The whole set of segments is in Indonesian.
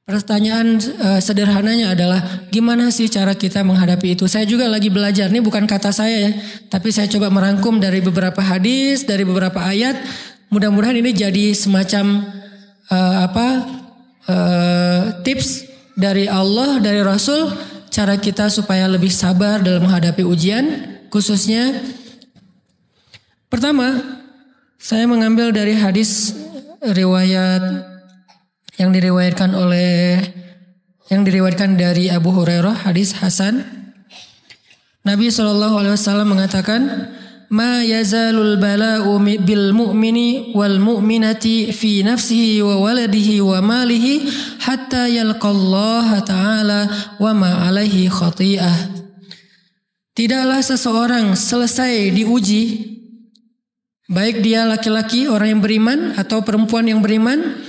Pertanyaan sederhananya adalah gimana sih cara kita menghadapi itu? Saya juga lagi belajar, ini bukan kata saya ya, tapi saya coba merangkum dari beberapa hadis, dari beberapa ayat. Mudah-mudahan ini jadi semacam tips dari Allah, dari Rasul, cara kita supaya lebih sabar dalam menghadapi ujian. Khususnya pertama, saya mengambil dari hadis riwayat yang diriwayatkan dari Abu Hurairah, hadis Hasan. Nabi SAW mengatakan, "Ma yazalul bala'u bil mu'mini wal mu'minati fi nafsihi wa waladihi wa malihi hatta yalqallaha ta'ala wa ma alaihi khati'ah." Tidaklah seseorang selesai diuji, baik dia laki-laki orang yang beriman atau perempuan yang beriman,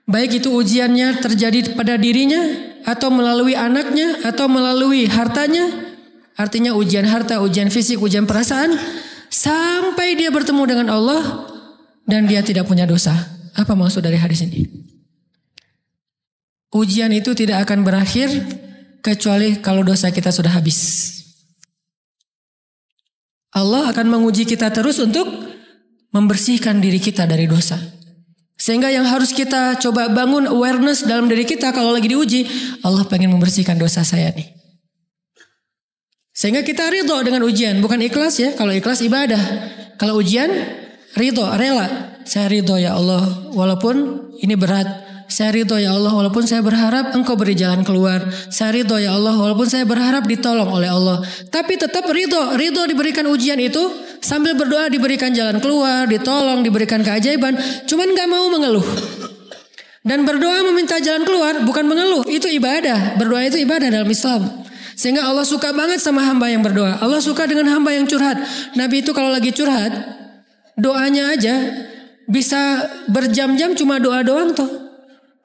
baik itu ujiannya terjadi pada dirinya atau melalui anaknya atau melalui hartanya, artinya ujian harta, ujian fisik, ujian perasaan, sampai dia bertemu dengan Allah dan dia tidak punya dosa. Apa maksud dari hadis ini? Ujian itu tidak akan berakhir kecuali kalau dosa kita sudah habis. Allah akan menguji kita terus untuk membersihkan diri kita dari dosa. Sehingga yang harus kita coba bangun awareness dalam diri kita kalau lagi diuji, Allah pengen membersihkan dosa saya nih. Sehingga kita ridho dengan ujian, bukan ikhlas ya. Kalau ikhlas ibadah, kalau ujian ridho, rela. Saya ridho ya Allah walaupun ini berat. Saya ridho ya Allah walaupun saya berharap Engkau beri jalan keluar. Saya ridho ya Allah walaupun saya berharap ditolong oleh Allah. Tapi tetap ridho diberikan ujian itu, sambil berdoa diberikan jalan keluar, ditolong, diberikan keajaiban. Cuman gak mau mengeluh. Dan berdoa meminta jalan keluar bukan mengeluh, itu ibadah. Berdoa itu ibadah dalam Islam. Sehingga Allah suka banget sama hamba yang berdoa. Allah suka dengan hamba yang curhat. Nabi itu kalau lagi curhat, doanya aja bisa berjam-jam cuma doa doang tuh.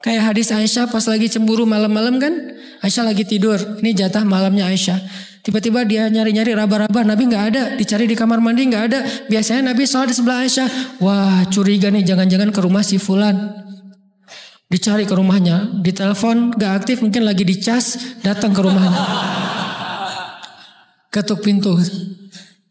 Kayak hadis Aisyah pas lagi cemburu malam-malam kan. Aisyah lagi tidur. Ini jatah malamnya Aisyah. Tiba-tiba dia nyari-nyari raba-raba. Nabi gak ada. Dicari di kamar mandi gak ada. Biasanya Nabi sholat di sebelah Aisyah. Wah curiga nih, jangan-jangan ke rumah si fulan. Dicari ke rumahnya. Ditelepon gak aktif, mungkin lagi dicas. Datang ke rumahnya. Ketuk pintu.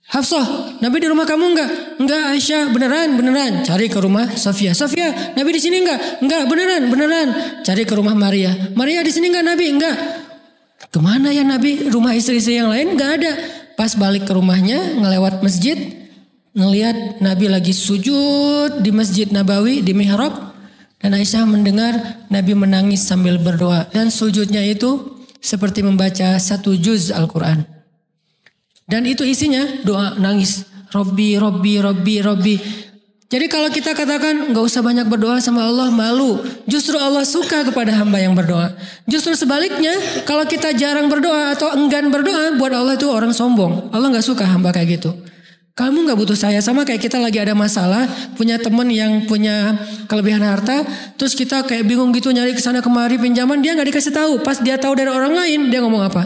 Hafsah, Nabi di rumah kamu enggak? Enggak Aisyah, beneran. Cari ke rumah Sofia. Sofia, Nabi di sini enggak? Enggak, beneran. Cari ke rumah Maria. Maria di sini enggak Nabi? Enggak. Kemana ya Nabi? Rumah istri-istri yang lain enggak ada. Pas balik ke rumahnya, ngelewat masjid, ngelihat Nabi lagi sujud di Masjid Nabawi di mihrab, dan Aisyah mendengar Nabi menangis sambil berdoa, dan sujudnya itu seperti membaca 1 juz Al-Quran. Dan itu isinya doa nangis. Robbi. Jadi kalau kita katakan gak usah banyak berdoa sama Allah, malu. Justru Allah suka kepada hamba yang berdoa. Justru sebaliknya, kalau kita jarang berdoa atau enggan berdoa, buat Allah itu orang sombong. Allah gak suka hamba kayak gitu. Kamu gak butuh saya. Sama kayak kita lagi ada masalah, punya teman yang punya kelebihan harta, terus kita kayak bingung gitu nyari kesana kemari pinjaman, dia gak dikasih tahu. Pas dia tahu dari orang lain, dia ngomong apa?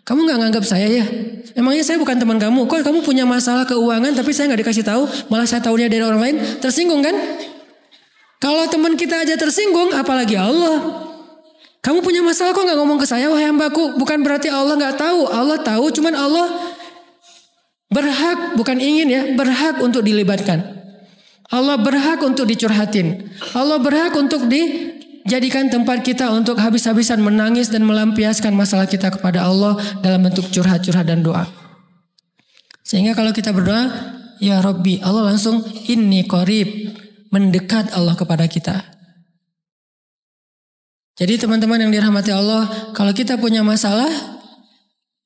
Kamu gak nganggap saya ya? Emangnya saya bukan teman kamu? Kok kamu punya masalah keuangan tapi saya gak dikasih tahu? Malah saya tahunya dari orang lain. Tersinggung kan? Kalau teman kita aja tersinggung, apalagi Allah. Kamu punya masalah kok gak ngomong ke saya? Wahai hambaku, bukan berarti Allah gak tahu. Allah tahu, cuman Allah berhak, bukan ingin ya, berhak untuk dilibatkan. Allah berhak untuk dicurhatin. Allah berhak untuk jadikan tempat kita untuk habis-habisan menangis dan melampiaskan masalah kita kepada Allah dalam bentuk curhat-curhat dan doa. Sehingga kalau kita berdoa, ya Rabbi, Allah langsung inni qarib, mendekat Allah kepada kita. Jadi teman-teman yang dirahmati Allah, kalau kita punya masalah,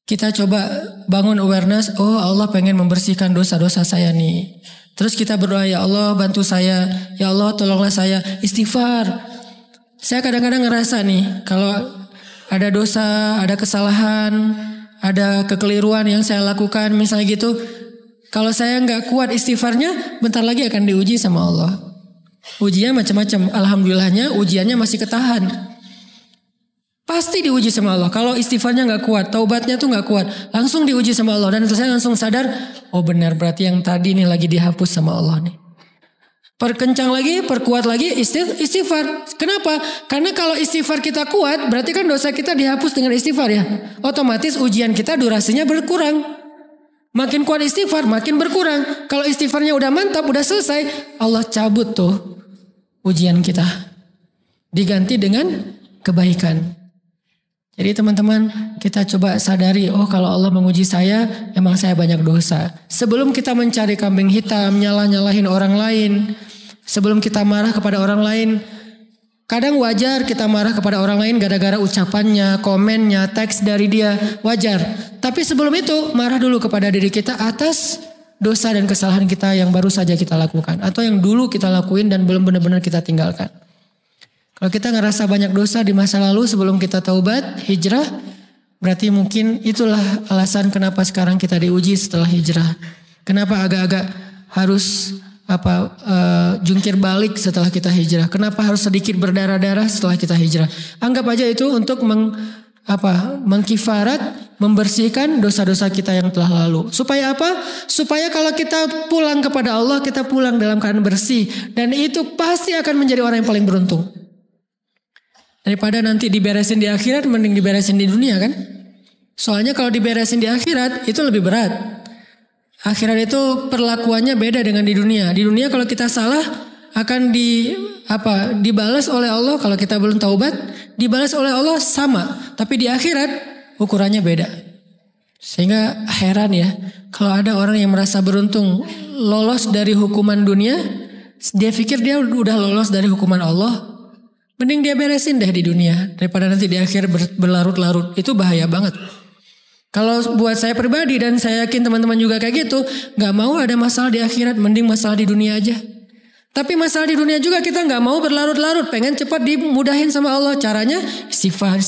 kita coba bangun awareness, oh Allah pengen membersihkan dosa-dosa saya nih. Terus kita berdoa, ya Allah bantu saya, ya Allah tolonglah saya, istighfar. Saya kadang-kadang ngerasa nih, kalau ada dosa, ada kesalahan, ada kekeliruan yang saya lakukan, misalnya gitu, kalau saya nggak kuat istighfarnya, bentar lagi akan diuji sama Allah. Ujiannya macam-macam, alhamdulillahnya ujiannya masih ketahan. Pasti diuji sama Allah. Kalau istighfarnya nggak kuat, taubatnya tuh nggak kuat, langsung diuji sama Allah. Dan saya langsung sadar, oh benar berarti yang tadi nih lagi dihapus sama Allah nih. Perkencang lagi, perkuat lagi istighfar. Kenapa? Karena kalau istighfar kita kuat, berarti kan dosa kita dihapus dengan istighfar ya. Otomatis ujian kita durasinya berkurang. Makin kuat istighfar, makin berkurang. Kalau istighfarnya udah mantap, udah selesai, Allah cabut tuh ujian kita. Diganti dengan kebaikan. Jadi teman-teman, kita coba sadari, oh kalau Allah menguji saya, emang saya banyak dosa. Sebelum kita mencari kambing hitam, nyalahin orang lain, sebelum kita marah kepada orang lain, kadang wajar kita marah kepada orang lain gara-gara ucapannya, komennya, teks dari dia, wajar. Tapi sebelum itu, marah dulu kepada diri kita atas dosa dan kesalahan kita yang baru saja kita lakukan. Atau yang dulu kita lakuin dan belum benar-benar kita tinggalkan. Kalau kita ngerasa banyak dosa di masa lalu sebelum kita taubat, hijrah, berarti mungkin itulah alasan kenapa sekarang kita diuji setelah hijrah. Kenapa agak-agak harus jungkir balik setelah kita hijrah? Kenapa harus sedikit berdarah-darah setelah kita hijrah? Anggap aja itu untuk mengkifarat, membersihkan dosa-dosa kita yang telah lalu. Supaya apa? Supaya kalau kita pulang kepada Allah, kita pulang dalam keadaan bersih. Dan itu pasti akan menjadi orang yang paling beruntung. Daripada nanti diberesin di akhirat, mending diberesin di dunia kan? Soalnya kalau diberesin di akhirat itu lebih berat. Akhirat itu perlakuannya beda dengan di dunia. Di dunia kalau kita salah akan dibalas oleh Allah. Kalau kita belum taubat, dibalas oleh Allah sama. Tapi di akhirat ukurannya beda. Sehingga heran ya, kalau ada orang yang merasa beruntung lolos dari hukuman dunia, dia pikir dia udah lolos dari hukuman Allah. Mending dia beresin deh di dunia daripada nanti di akhir berlarut-larut. Itu bahaya banget. Kalau buat saya pribadi dan saya yakin teman-teman juga kayak gitu, gak mau ada masalah di akhirat, mending masalah di dunia aja. Tapi masalah di dunia juga kita gak mau berlarut-larut, pengen cepat dimudahin sama Allah. Caranya istighfar.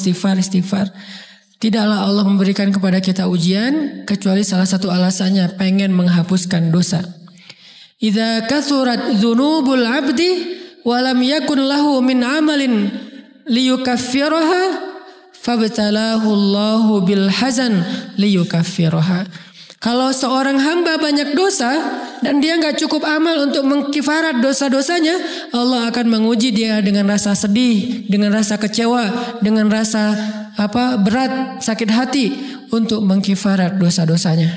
Tidaklah Allah memberikan kepada kita ujian kecuali salah satu alasannya pengen menghapuskan dosa. Idza kathurat dzunubul 'abdi walam yakun lahu min amalin liyukaffiraha fabtalahu Allahu bil hazan liyukaffiraha. Kalau seorang hamba banyak dosa dan dia enggak cukup amal untuk mengkifarat dosa-dosanya, Allah akan menguji dia dengan rasa sedih, dengan rasa kecewa, dengan rasa berat, sakit hati untuk mengkifarat dosa-dosanya.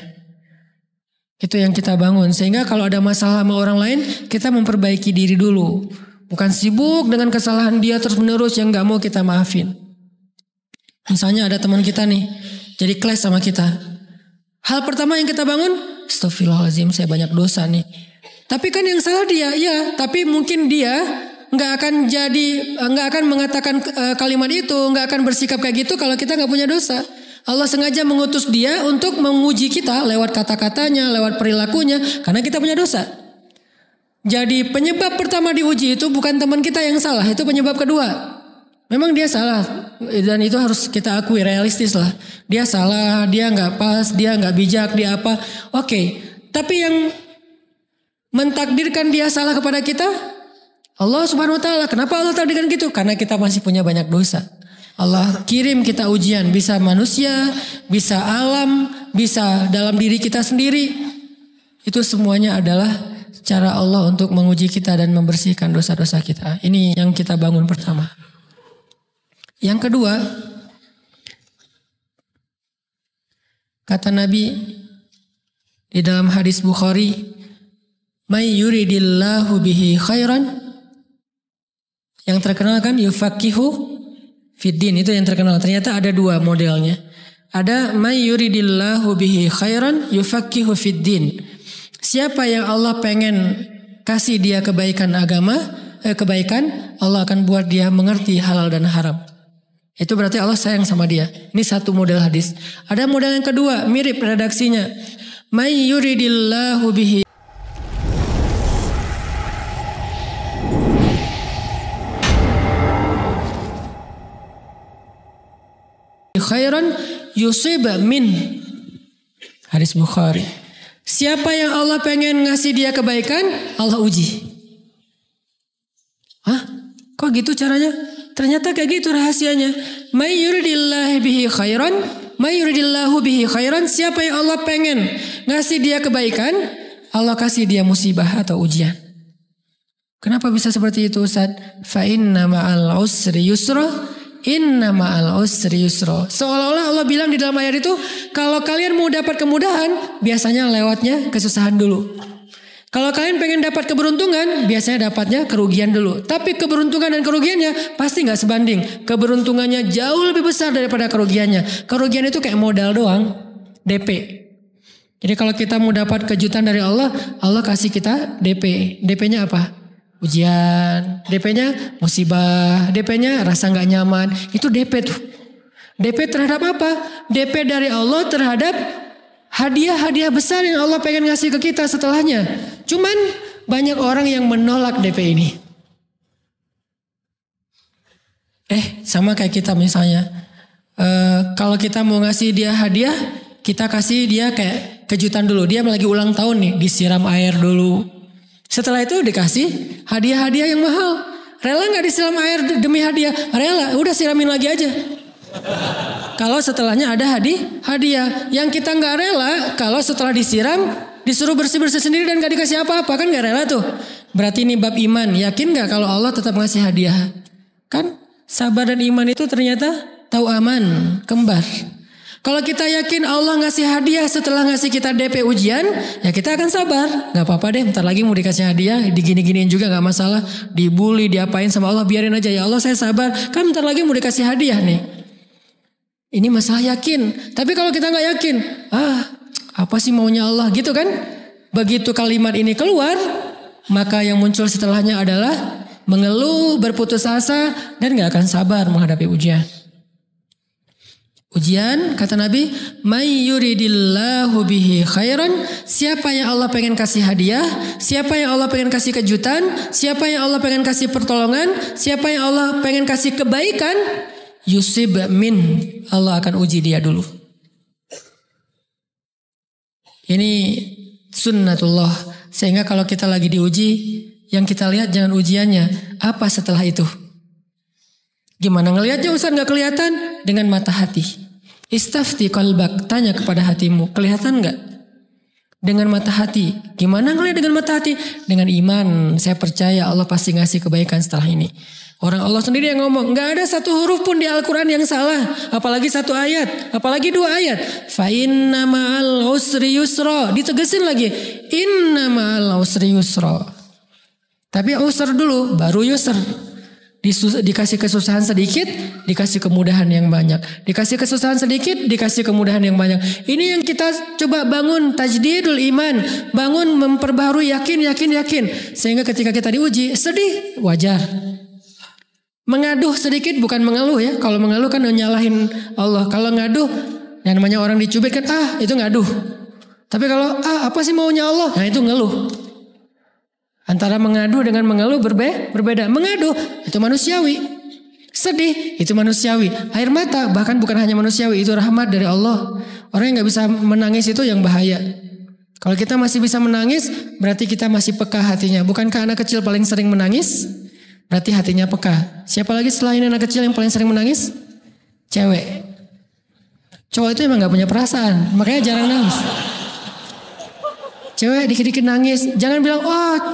Itu yang kita bangun. Sehingga kalau ada masalah sama orang lain, kita memperbaiki diri dulu. Bukan sibuk dengan kesalahan dia terus menerus yang gak mau kita maafin. Misalnya ada teman kita nih, jadi clash sama kita. Hal pertama yang kita bangun, astagfirullahaladzim saya banyak dosa nih. Tapi kan yang salah dia, ya. Tapi mungkin dia gak akan mengatakan kalimat itu, gak akan bersikap kayak gitu kalau kita gak punya dosa. Allah sengaja mengutus dia untuk menguji kita lewat kata-katanya, lewat perilakunya, karena kita punya dosa. Jadi penyebab pertama diuji itu bukan teman kita yang salah, itu penyebab kedua. Memang dia salah dan itu harus kita akui, realistis lah. Dia salah, dia gak pas, dia gak bijak, dia apa. Oke, tapi yang mentakdirkan dia salah kepada kita, Allah Subhanahu Wa Taala. Kenapa Allah takdirkan gitu? Karena kita masih punya banyak dosa. Allah kirim kita ujian, bisa manusia, bisa alam, bisa dalam diri kita sendiri. Itu semuanya adalah cara Allah untuk menguji kita dan membersihkan dosa-dosa kita. Ini yang kita bangun pertama. Yang kedua, kata Nabi di dalam hadis Bukhari, "May yuridillahu bihi khairan." Yang terkenal kan yufaqihu fiddin, itu yang terkenal. Ternyata ada dua modelnya. Ada may yuridillahu bihi khairan yufaqihu fiddin. Siapa yang Allah pengen kasih dia kebaikan agama, kebaikan, Allah akan buat dia mengerti halal dan haram. Itu berarti Allah sayang sama dia. Ini satu model hadis. Ada model yang kedua, mirip redaksinya. May yuridillahu bihi khairan yusib min. Hadis Bukhari. Siapa yang Allah pengen ngasih dia kebaikan, Allah uji. Hah? Kok gitu caranya? Ternyata kayak gitu rahasianya. May yuridillahu bihi khairan, may yuridillahu bihi khairan. Siapa yang Allah pengen ngasih dia kebaikan, Allah kasih dia musibah atau ujian. Kenapa bisa seperti itu Ustaz? Fa inna ma'al usri yusra, inna ma'al usri yusra. Seolah-olah Allah bilang di dalam ayat itu, kalau kalian mau dapat kemudahan, biasanya lewatnya kesusahan dulu. Kalau kalian pengen dapat keberuntungan, biasanya dapatnya kerugian dulu. Tapi keberuntungan dan kerugiannya pasti nggak sebanding. Keberuntungannya jauh lebih besar daripada kerugiannya. Kerugian itu kayak modal doang, DP. Jadi kalau kita mau dapat kejutan dari Allah, Allah kasih kita DP. DP-nya apa? Ujian. DP-nya musibah. DP-nya rasa nggak nyaman. Itu DP tuh. DP terhadap apa? DP dari Allah terhadap hadiah-hadiah besar yang Allah pengen ngasih ke kita setelahnya. Cuman banyak orang yang menolak DP ini. Sama kayak kita misalnya. Kalau kita mau ngasih dia hadiah, kita kasih dia kayak kejutan dulu. Dia lagi ulang tahun nih, disiram air dulu. Setelah itu dikasih hadiah-hadiah yang mahal. Rela gak disiram air demi hadiah? Rela, udah siramin lagi aja. Kalau setelahnya ada hadiah. Yang kita gak rela kalau setelah disiram disuruh bersih-bersih sendiri dan gak dikasih apa-apa, kan gak rela tuh. Berarti ini bab iman. Yakin gak kalau Allah tetap ngasih hadiah? Kan sabar dan iman itu ternyata tahu aman, kembar. Kalau kita yakin Allah ngasih hadiah setelah ngasih kita DP ujian, ya kita akan sabar. Gak apa-apa deh, bentar lagi mau dikasih hadiah, digini-giniin juga gak masalah. Dibully, diapain sama Allah, biarin aja. Ya Allah saya sabar, kan bentar lagi mau dikasih hadiah nih. Ini masalah yakin. Tapi kalau kita gak yakin, apa sih maunya Allah gitu kan? Begitu kalimat ini keluar, maka yang muncul setelahnya adalah mengeluh, berputus asa, dan gak akan sabar menghadapi ujian. Ujian, kata Nabi, may yuridillahu bihi khairan, siapa yang Allah pengen kasih hadiah, siapa yang Allah pengen kasih kejutan, siapa yang Allah pengen kasih pertolongan, siapa yang Allah pengen kasih kebaikan, yusib min, Allah akan uji dia dulu. Ini sunnatullah. Sehingga kalau kita lagi diuji, yang kita lihat jangan ujiannya, apa setelah itu. Gimana ngelihatnya Ustaz gak kelihatan? Dengan mata hati. Istafti qalbak, tanya kepada hatimu, kelihatan gak? Dengan mata hati. Gimana ngelihat dengan mata hati? Dengan iman, saya percaya Allah pasti ngasih kebaikan setelah ini. Orang Allah sendiri yang ngomong, gak ada satu huruf pun di Al-Quran yang salah. Apalagi satu ayat, apalagi dua ayat. Fa inna ma'al usri yusra. Ditegesin lagi. Inna ma'al usri yusra. Tapi usr dulu, baru yusr. Dikasih kesusahan sedikit, dikasih kemudahan yang banyak. Dikasih kesusahan sedikit, dikasih kemudahan yang banyak. Ini yang kita coba bangun tajdidul iman. Bangun memperbaharui yakin. Sehingga ketika kita diuji, sedih, wajar. Mengaduh sedikit bukan mengeluh ya. Kalau mengeluh kan nyalahin Allah. Kalau ngaduh, yang namanya orang dicubit kan itu ngaduh. Tapi kalau apa sih maunya Allah? Nah itu ngeluh. Antara mengadu dengan mengeluh berbeda. Mengadu itu manusiawi. Sedih itu manusiawi. Air mata bahkan bukan hanya manusiawi, itu rahmat dari Allah. Orang yang gak bisa menangis itu yang bahaya. Kalau kita masih bisa menangis, berarti kita masih peka hatinya. Bukankah anak kecil paling sering menangis? Berarti hatinya peka. Siapa lagi selain anak kecil yang paling sering menangis? Cewek. Cowok itu emang gak punya perasaan, makanya jarang nangis. Cewek dikit-dikit nangis. Jangan bilang,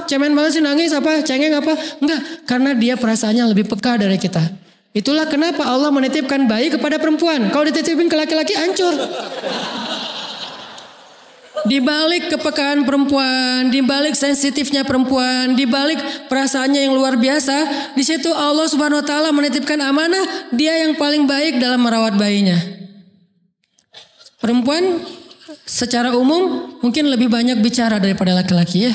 cemen banget sih nangis apa, cengeng apa. Enggak, karena dia perasaannya lebih peka dari kita. Itulah kenapa Allah menitipkan bayi kepada perempuan. Kalau dititipin ke laki-laki hancur. Di balik kepekaan perempuan, di balik sensitifnya perempuan, di balik perasaannya yang luar biasa, di situ Allah Subhanahu wa taala menitipkan amanah, dia yang paling baik dalam merawat bayinya. Perempuan secara umum mungkin lebih banyak bicara daripada laki-laki ya.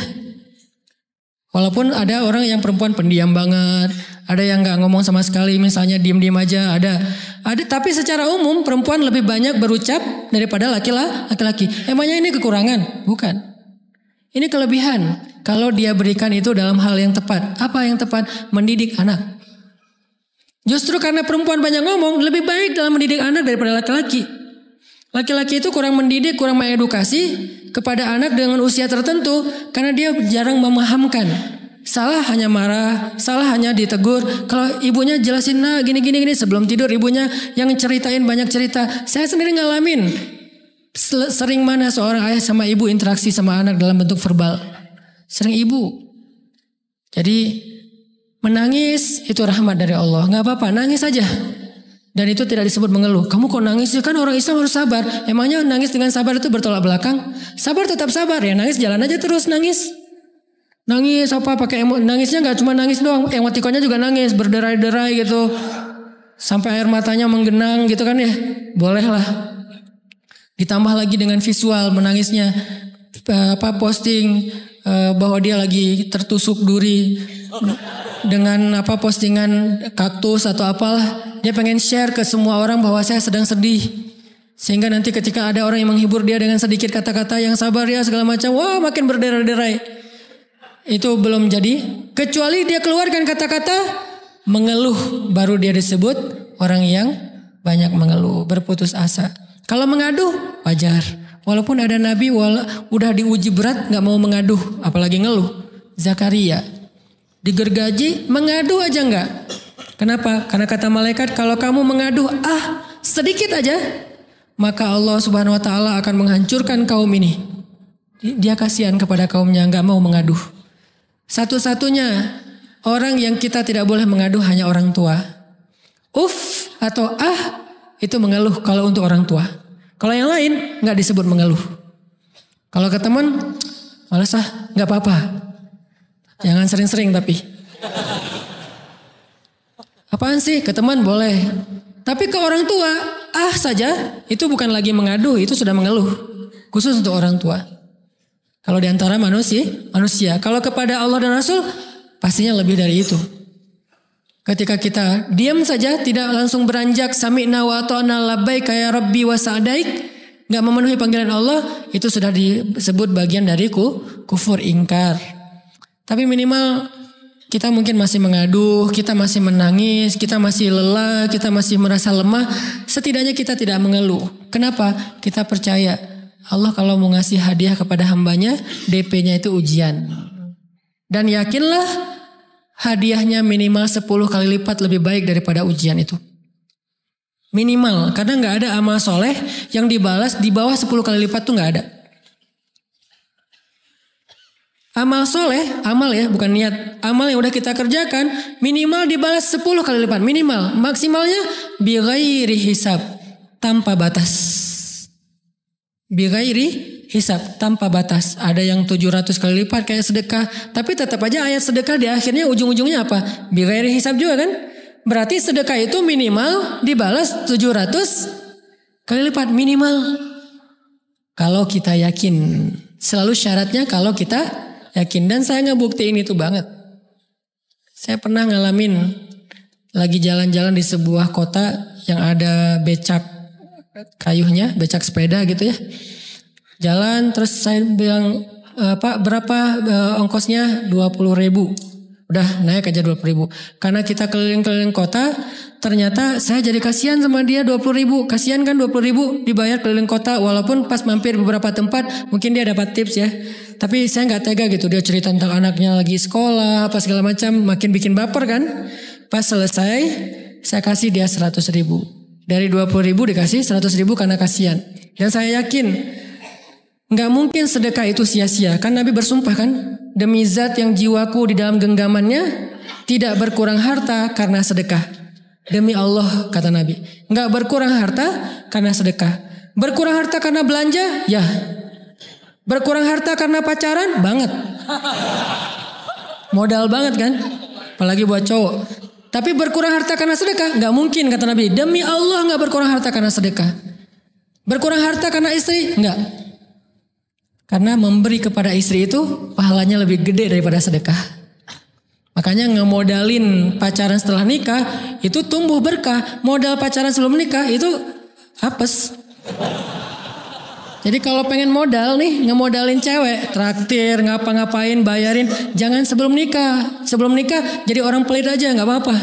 Walaupun ada orang yang perempuan pendiam banget, ada yang nggak ngomong sama sekali, misalnya diem-diem aja, ada. Tapi secara umum perempuan lebih banyak berucap daripada laki-laki. Emangnya ini kekurangan? Bukan. Ini kelebihan. Kalau dia berikan itu dalam hal yang tepat. Apa yang tepat? Mendidik anak. Justru karena perempuan banyak ngomong, lebih baik dalam mendidik anak daripada laki-laki. Laki-laki itu kurang mendidik, kurang mengedukasi kepada anak dengan usia tertentu karena dia jarang memahamkan. Salah hanya marah, salah hanya ditegur. Kalau ibunya jelasin gini sebelum tidur ibunya yang ceritain banyak cerita. Saya sendiri ngalamin sering mana seorang ayah sama ibu interaksi sama anak dalam bentuk verbal. Sering ibu. Jadi menangis itu rahmat dari Allah. Gak apa-apa, nangis aja. Dan itu tidak disebut mengeluh. Kamu kok nangis? Kan orang Islam harus sabar. Emangnya nangis dengan sabar itu bertolak belakang? Sabar tetap sabar ya. Nangis jalan aja terus nangis. Nangis apa pakai nangisnya nggak cuma nangis doang. Emotikonnya juga nangis, berderai-derai gitu. Sampai air matanya menggenang gitu kan ya. Boleh lah. Ditambah lagi dengan visual menangisnya. Posting bahwa dia lagi tertusuk duri. Dengan postingan kaktus atau apalah. Dia pengen share ke semua orang bahwa saya sedang sedih. Sehingga nanti ketika ada orang yang menghibur dia dengan sedikit kata-kata yang sabar ya segala macam. Wah makin berderai-derai. Itu belum jadi. Kecuali dia keluarkan kata-kata mengeluh. Baru dia disebut orang yang banyak mengeluh. Berputus asa. Kalau mengaduh wajar. Walaupun ada nabi udah diuji berat gak mau mengaduh. Apalagi ngeluh. Zakaria. Digergaji mengadu aja enggak. Kenapa? Karena kata malaikat kalau kamu mengaduh sedikit aja, maka Allah Subhanahu wa taala akan menghancurkan kaum ini. Dia kasihan kepada kaumnya enggak mau mengaduh. Satu-satunya orang yang kita tidak boleh mengaduh hanya orang tua. Atau itu mengeluh kalau untuk orang tua. Kalau yang lain enggak disebut mengeluh. Kalau ke teman malas enggak apa-apa. Jangan sering-sering tapi. Apaan sih? Ke teman boleh. Tapi ke orang tua, saja. Itu bukan lagi mengadu, itu sudah mengeluh. Khusus untuk orang tua. Kalau diantara manusia. Kalau kepada Allah dan Rasul, pastinya lebih dari itu. Ketika kita diam saja, tidak langsung beranjak, sami'na wa ata'na labbaika ya rabbi wa sa'daik, gak memenuhi panggilan Allah, itu sudah disebut bagian dari kufur ingkar. Tapi minimal kita mungkin masih mengaduh, kita masih menangis, kita masih lelah, kita masih merasa lemah. Setidaknya kita tidak mengeluh. Kenapa? Kita percaya Allah kalau mau ngasih hadiah kepada hambanya, DP-nya itu ujian. Dan yakinlah hadiahnya minimal 10 kali lipat lebih baik daripada ujian itu. Minimal, karena gak ada amal soleh yang dibalas di bawah 10 kali lipat tuh gak ada. Amal soleh, amal ya bukan niat. Amal yang udah kita kerjakan minimal dibalas 10 kali lipat. Minimal, maksimalnya bighairi hisab, tanpa batas. Bighairi hisab, tanpa batas. Ada yang 700 kali lipat kayak sedekah. Tapi tetap aja ayat sedekah di akhirnya ujung-ujungnya apa? Bighairi hisab juga kan? Berarti sedekah itu minimal dibalas 700 kali lipat. Minimal. Kalau kita yakin. Selalu syaratnya kalau kita yakin. Dan saya ngebuktiin itu banget. Saya pernah ngalamin lagi jalan-jalan di sebuah kota yang ada becak kayuhnya, becak sepeda gitu ya. Jalan terus saya bilang, Pak berapa ongkosnya? 20.000. Udah naik aja 20.000. Karena kita keliling-keliling kota, ternyata saya jadi kasihan sama dia 20.000. Kasihan kan 20.000 dibayar keliling kota, walaupun pas mampir beberapa tempat mungkin dia dapat tips ya. Tapi saya nggak tega gitu, dia cerita tentang anaknya lagi sekolah apa segala macam, makin bikin baper kan. Pas selesai saya kasih dia 100.000. Dari 20.000 dikasih 100.000 karena kasihan. Dan saya yakin nggak mungkin sedekah itu sia-sia. Kan Nabi bersumpah kan, demi zat yang jiwaku di dalam genggamannya tidak berkurang harta karena sedekah. Demi Allah kata Nabi, nggak berkurang harta karena sedekah. Berkurang harta karena belanja, ya. Berkurang harta karena pacaran, banget. Modal banget kan, apalagi buat cowok. Tapi berkurang harta karena sedekah, nggak mungkin kata Nabi. Demi Allah nggak berkurang harta karena sedekah. Berkurang harta karena istri, nggak. Karena memberi kepada istri itu pahalanya lebih gede daripada sedekah. Makanya ngemodalin pacaran setelah nikah itu tumbuh berkah. Modal pacaran sebelum nikah itu apes. Jadi kalau pengen modal nih, ngemodalin cewek, traktir, ngapa-ngapain, bayarin, jangan sebelum nikah. Sebelum nikah jadi orang pelit aja, nggak apa-apa.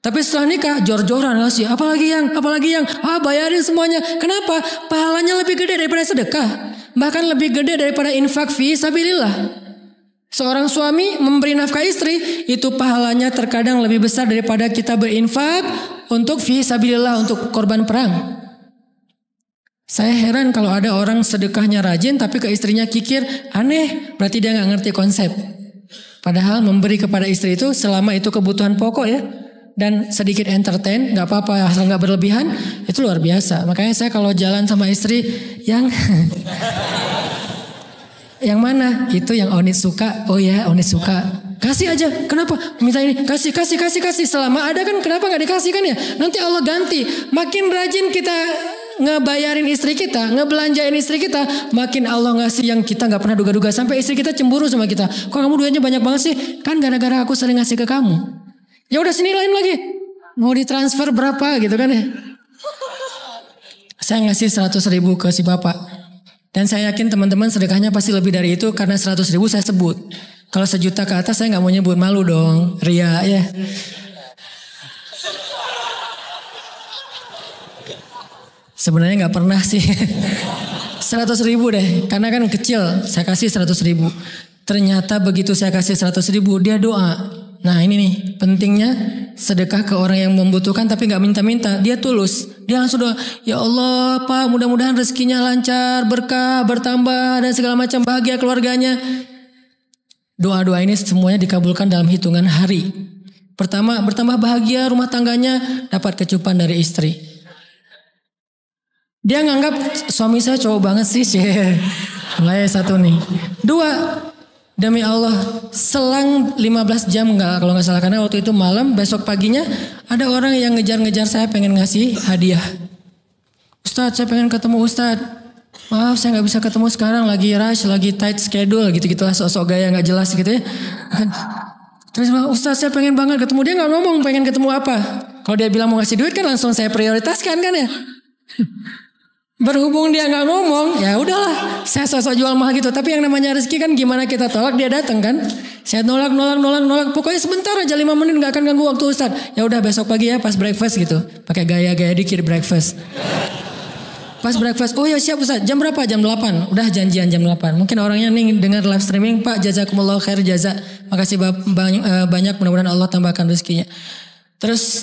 Tapi setelah nikah jor-joran ngasih, apalagi yang, bayarin semuanya. Kenapa? Pahalanya lebih gede daripada sedekah. Bahkan lebih gede daripada infak fi sabilillah. Seorang suami memberi nafkah istri, itu pahalanya terkadang lebih besar daripada kita berinfak untuk fi sabilillah, untuk korban perang. Saya heran kalau ada orang sedekahnya rajin tapi ke istrinya kikir, aneh, berarti dia gak ngerti konsep. Padahal memberi kepada istri itu selama itu kebutuhan pokok ya. Dan sedikit entertain, gak apa-apa asal gak berlebihan, itu luar biasa. Makanya saya kalau jalan sama istri yang yang mana? Itu yang Onit suka. Oh ya, Onit suka. Kasih aja. Kenapa? Minta ini. Kasih. Selama ada kan kenapa gak dikasih kan ya? Nanti Allah ganti. Makin rajin kita ngebayarin istri kita, ngebelanjain istri kita, makin Allah ngasih yang kita gak pernah duga-duga. Sampai istri kita cemburu sama kita. Kok kamu duitnya banyak banget sih? Kan gara-gara aku sering ngasih ke kamu. Ya udah sini lain lagi. Mau ditransfer berapa gitu kan ya. Saya ngasih 100.000 ke si bapak. Dan saya yakin teman-teman sedekahnya pasti lebih dari itu. Karena 100.000 saya sebut. Kalau 1 juta ke atas saya gak mau nyebut, malu dong. Ria ya. Sebenarnya gak pernah sih. 100.000 deh. Karena kan kecil. Saya kasih 100.000. Ternyata begitu saya kasih 100.000 dia doa. Nah ini nih pentingnya sedekah ke orang yang membutuhkan tapi gak minta-minta. Dia tulus. Dia langsung doa, ya Allah Pak mudah-mudahan rezekinya lancar, berkah, bertambah dan segala macam, bahagia keluarganya. Doa-doa ini semuanya dikabulkan dalam hitungan hari. Pertama bertambah bahagia rumah tangganya, dapat kecupan dari istri. Dia nganggap suami saya cowok banget sih. Mulai satu nih. 2. Demi Allah, selang 15 jam kalau nggak salah, karena waktu itu malam, besok paginya ada orang yang ngejar-ngejar saya pengen ngasih hadiah. Ustadz, saya pengen ketemu Ustadz. Maaf, saya nggak bisa ketemu sekarang, lagi rush, lagi tight schedule, gitu-gitulah, sok-sok gaya nggak jelas gitu ya. Terus Ustadz, saya pengen banget ketemu. Dia nggak ngomong pengen ketemu apa. Kalau dia bilang mau ngasih duit kan langsung saya prioritaskan kan ya. Berhubung dia nggak ngomong, ya udahlah, saya sosok jual mahal gitu. Tapi yang namanya rezeki kan gimana kita tolak, dia datang kan. Saya nolak. Pokoknya sebentar aja 5 menit nggak akan ganggu waktu Ustaz. Ya udah besok pagi ya pas breakfast gitu. Pakai gaya-gaya dikit breakfast. Pas breakfast, oh ya siap Ustaz. Jam berapa? Jam 8. Udah janjian jam 8. Mungkin orangnya nih dengar live streaming, Pak jazakumullah khair jaza. Makasih banyak, mudah-mudahan Allah tambahkan rezekinya. Terus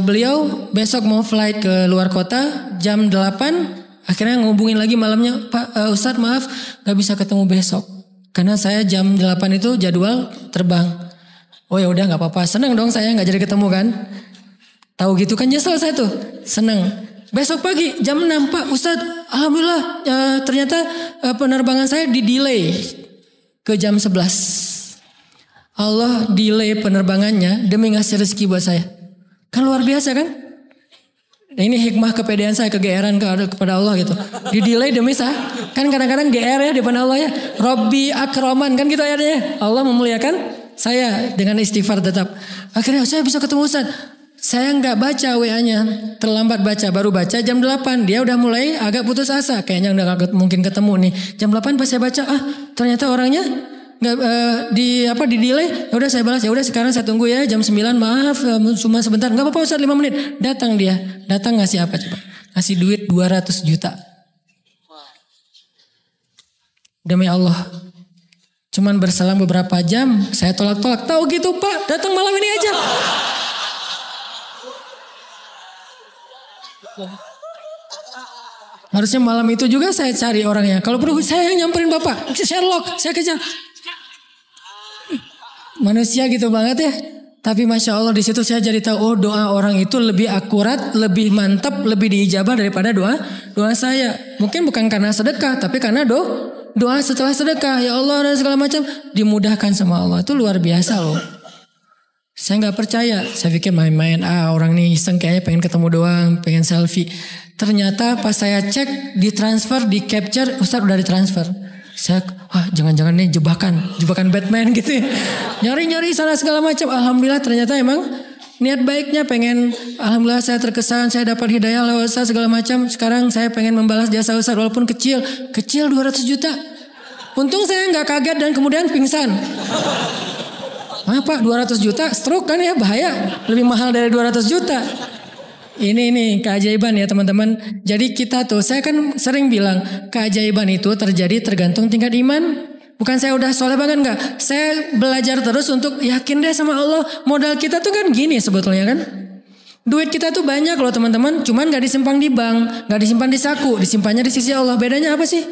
beliau besok mau flight ke luar kota jam 8. Akhirnya ngubungin lagi malamnya, Pak Ustadz maaf gak bisa ketemu besok. Karena saya jam 8 itu jadwal terbang. Oh ya udah gak apa-apa, seneng dong saya gak jadi ketemu kan. Tahu gitu kan nyesel saya tuh, seneng. Besok pagi jam 6, Pak Ustadz alhamdulillah ternyata penerbangan saya di delay ke jam 11. Allah delay penerbangannya demi ngasih rezeki buat saya. Kan luar biasa kan. Nah ini hikmah kepedean saya, kegeeran kepada Allah gitu. Di delay demi saya. Kan kadang-kadang GR ya di depan Allah ya. Robbi akroman kan gitu ayatnya. Allah memuliakan saya dengan istighfar tetap. Akhirnya saya bisa ketemu Ustaz. Saya nggak baca WA-nya. Terlambat baca. Baru baca jam 8. Dia udah mulai agak putus asa. Kayaknya udah gak mungkin ketemu nih. Jam 8 pas saya baca. Ternyata orangnya nggak di delay. Ya udah saya balas, ya udah sekarang saya tunggu ya jam 9, maaf cuma sebentar. Nggak apa-apa Ustaz, 5 menit. Datang dia. Datang ngasih apa coba? Ngasih duit 200 juta. Demi Allah. Cuman berselang beberapa jam saya tolak-tolak. Tahu gitu Pak, datang malam ini aja. Harusnya malam itu juga saya cari orangnya. Kalau perlu saya yang nyamperin Bapak. Sherlock, saya kejar. Manusia gitu banget ya. Tapi Masya Allah di situ saya jadi tahu, oh doa orang itu lebih akurat, lebih mantap, lebih diijabah daripada doa saya. Mungkin bukan karena sedekah, tapi karena doa setelah sedekah. Ya Allah dan segala macam dimudahkan sama Allah. Itu luar biasa loh. Saya nggak percaya. Saya pikir main-main. Orang nih iseng kayaknya pengen ketemu doang, pengen selfie. Ternyata pas saya cek, ditransfer, di capture, Ustaz udah ditransfer. Saya, jangan-jangan nih jebakan Batman gitu ya. Nyari-nyari sana segala macam. Alhamdulillah ternyata emang niat baiknya pengen, alhamdulillah saya terkesan, saya dapat hidayah lewat Ustaz segala macam. Sekarang saya pengen membalas jasa Ustaz walaupun kecil 200 juta. Untung saya nggak kaget dan kemudian pingsan. Pak 200 juta stroke kan ya, bahaya. Lebih mahal dari 200 juta. Ini keajaiban ya teman-teman. Jadi kita tuh, saya kan sering bilang keajaiban itu terjadi tergantung tingkat iman. Bukan saya udah soleh banget enggak. Saya belajar terus untuk yakin deh sama Allah. Modal kita tuh kan gini sebetulnya kan. Duit kita tuh banyak loh teman-teman. Cuman gak disimpan di bank, gak disimpan di saku. Disimpannya di sisi Allah. Bedanya apa sih?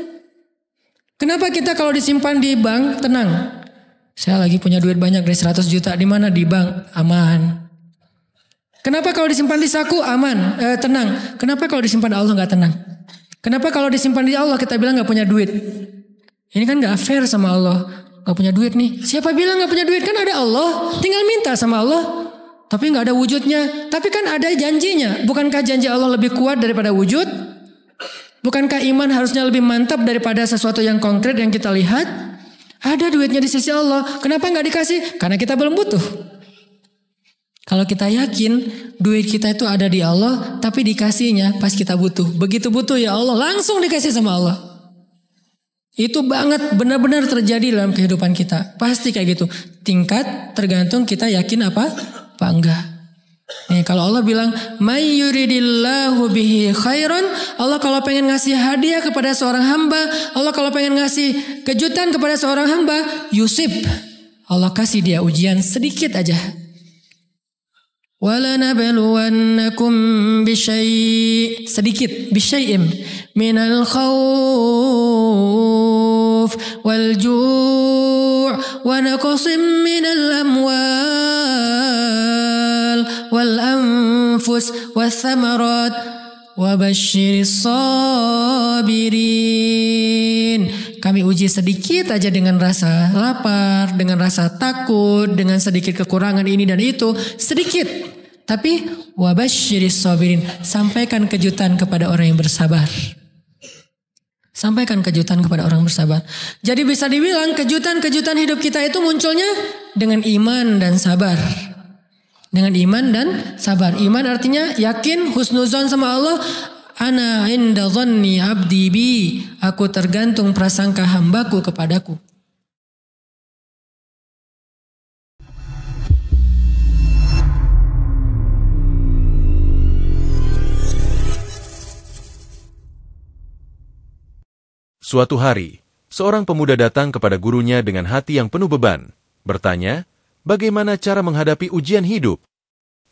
Kenapa kita kalau disimpan di bank tenang? Saya lagi punya duit banyak dari 100 juta. Di mana? Di bank. Aman. Kenapa kalau disimpan di saku aman, tenang? Kenapa kalau disimpan di Allah nggak tenang? Kenapa kalau disimpan di Allah kita bilang nggak punya duit? Ini kan nggak fair sama Allah. Nggak punya duit nih. Siapa bilang nggak punya duit? Kan ada Allah. Tinggal minta sama Allah. Tapi nggak ada wujudnya. Tapi kan ada janjinya. Bukankah janji Allah lebih kuat daripada wujud? Bukankah iman harusnya lebih mantap daripada sesuatu yang konkret yang kita lihat? Ada duitnya di sisi Allah. Kenapa nggak dikasih? Karena kita belum butuh. Kalau kita yakin duit kita itu ada di Allah, tapi dikasihnya pas kita butuh. Begitu butuh ya Allah, langsung dikasih sama Allah. Itu banget benar-benar terjadi dalam kehidupan kita. Pasti kayak gitu. Tingkat tergantung kita yakin apa enggak. Nih kalau Allah bilang may yuridillahu bihi khairan, Allah kalau pengen ngasih hadiah kepada seorang hamba, Allah kalau pengen ngasih kejutan kepada seorang hamba, yusib. Allah kasih dia ujian sedikit aja. وَلَنَبْلُوَنَّكُمْ بِشَيْءٍ sedikit بِشَيْءٍ مِنَ الْخَوْفِ وَالْجُوعِ وَنَقْصٍ مِنَ الْأَمْوَالِ وَالْأَنْفُسِ وَالثَّمَرَاتِ وَبَشِّرِ الصَّابِرِينَ. Kami uji sedikit aja dengan rasa lapar, dengan rasa takut, dengan sedikit kekurangan ini dan itu, sedikit. Tapi wabasyiris sabirin, sampaikan kejutan kepada orang yang bersabar. Sampaikan kejutan kepada orang bersabar. Jadi bisa dibilang kejutan-kejutan hidup kita itu munculnya dengan iman dan sabar. Dengan iman dan sabar. Iman artinya yakin, husnuzon sama Allah. Ana inda dhanni abdi bi. Aku tergantung prasangka hambaku kepadaku. Suatu hari, seorang pemuda datang kepada gurunya dengan hati yang penuh beban, bertanya, bagaimana cara menghadapi ujian hidup?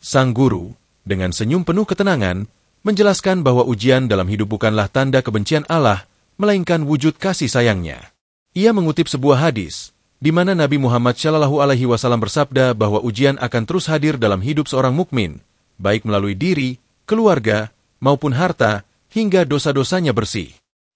Sang guru, dengan senyum penuh ketenangan, menjelaskan bahwa ujian dalam hidup bukanlah tanda kebencian Allah, melainkan wujud kasih sayangnya. Ia mengutip sebuah hadis, di mana Nabi Muhammad SAW bersabda bahwa ujian akan terus hadir dalam hidup seorang mukmin, baik melalui diri, keluarga, maupun harta, hingga dosa-dosanya bersih.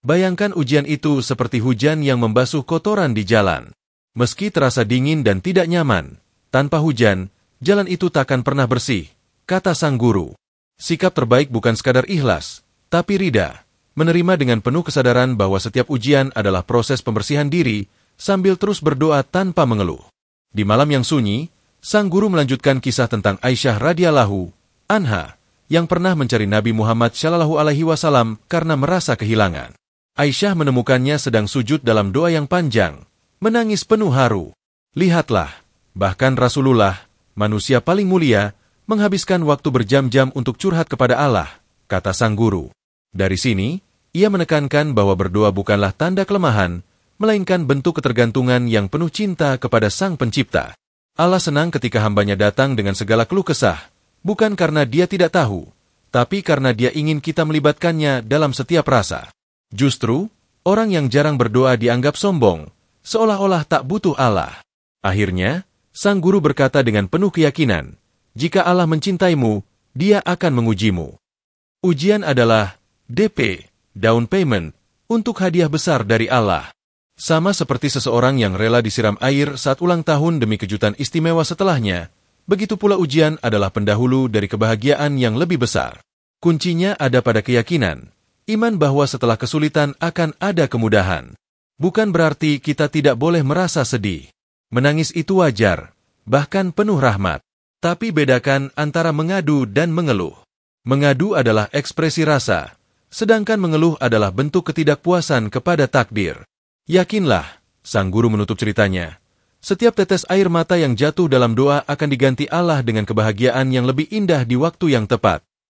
Bayangkan ujian itu seperti hujan yang membasuh kotoran di jalan. Meski terasa dingin dan tidak nyaman, tanpa hujan, jalan itu takkan pernah bersih, kata sang guru. Sikap terbaik bukan sekadar ikhlas, tapi rida, menerima dengan penuh kesadaran bahwa setiap ujian adalah proses pembersihan diri, sambil terus berdoa tanpa mengeluh. Di malam yang sunyi, sang guru melanjutkan kisah tentang Aisyah radhiyallahu anha, yang pernah mencari Nabi Muhammad SAW karena merasa kehilangan. Aisyah menemukannya sedang sujud dalam doa yang panjang, menangis penuh haru. Lihatlah, bahkan Rasulullah, manusia paling mulia, menghabiskan waktu berjam-jam untuk curhat kepada Allah, kata sang guru. Dari sini, ia menekankan bahwa berdoa bukanlah tanda kelemahan, melainkan bentuk ketergantungan yang penuh cinta kepada Sang Pencipta. Allah senang ketika hambanya datang dengan segala keluh kesah, bukan karena dia tidak tahu, tapi karena dia ingin kita melibatkannya dalam setiap rasa. Justru, orang yang jarang berdoa dianggap sombong, seolah-olah tak butuh Allah. Akhirnya, sang guru berkata dengan penuh keyakinan, jika Allah mencintaimu, Dia akan mengujimu. Ujian adalah DP, down payment, untuk hadiah besar dari Allah. Sama seperti seseorang yang rela disiram air saat ulang tahun demi kejutan istimewa setelahnya, begitu pula ujian adalah pendahulu dari kebahagiaan yang lebih besar. Kuncinya ada pada keyakinan, iman bahwa setelah kesulitan akan ada kemudahan. Bukan berarti kita tidak boleh merasa sedih. Menangis itu wajar, bahkan penuh rahmat. Tapi bedakan antara mengadu dan mengeluh. Mengadu adalah ekspresi rasa, sedangkan mengeluh adalah bentuk ketidakpuasan kepada takdir. Yakinlah, sang guru menutup ceritanya, setiap tetes air mata yang jatuh dalam doa akan diganti Allah dengan kebahagiaan yang lebih indah di waktu yang tepat.